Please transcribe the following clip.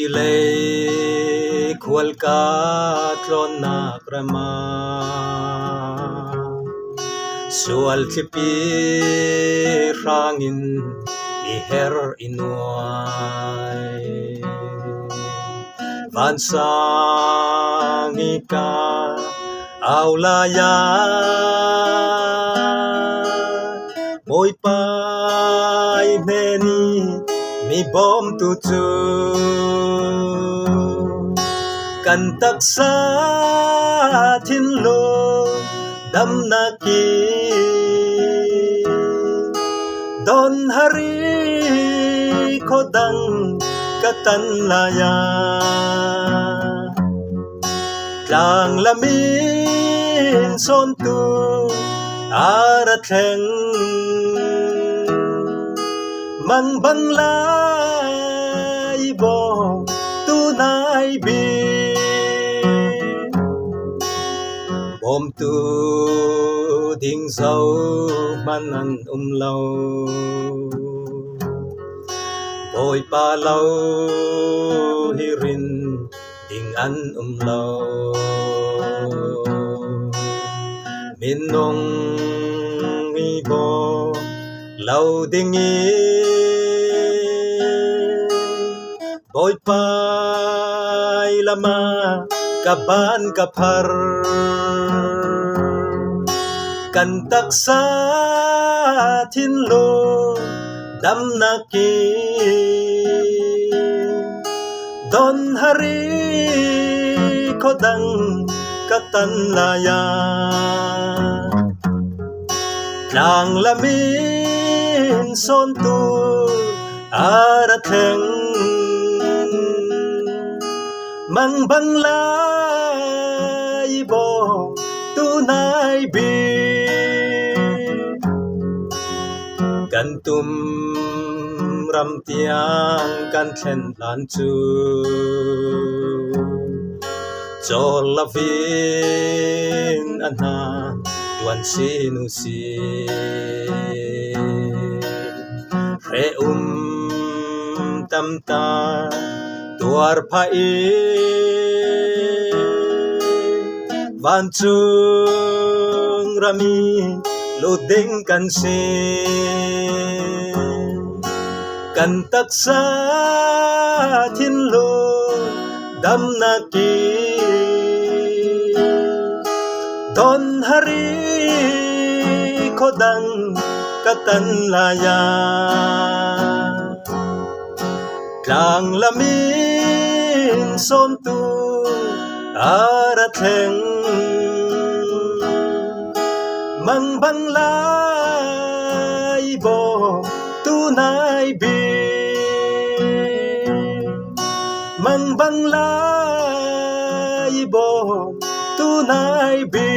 ile khwal ka tlon na krama sual thipi rangin I her inuai van sangi ka aulaya moi pai neni mi bom tu chu kan taksa thin lo dam na ki don hari kodang katan laya tlang lamin son tu arat heng mang bang lai bo tu nai bi bom tu ding dâu man ăn lâu bồi pa lâu hirin ding ăn lâu min nong mi bo lâu ding i bồi pai lama kaban kapar kan taksa thin lo dam na ki don hari kodang katan laya tlang lamin son tu arat heng mang bang lai bo tu nai biกันตุมรำเตียงกันเช่นลานจูจอลาวินอันนาดวนสินุสีเรตำตาตัวร์พายวันจุงรามีluding kan si kan taksa thin lo dam na ki don hari kodang katan laya tlang lamin son tu arat heng mang bang lai bo tu nai bi mang bang lai bo tu nai bi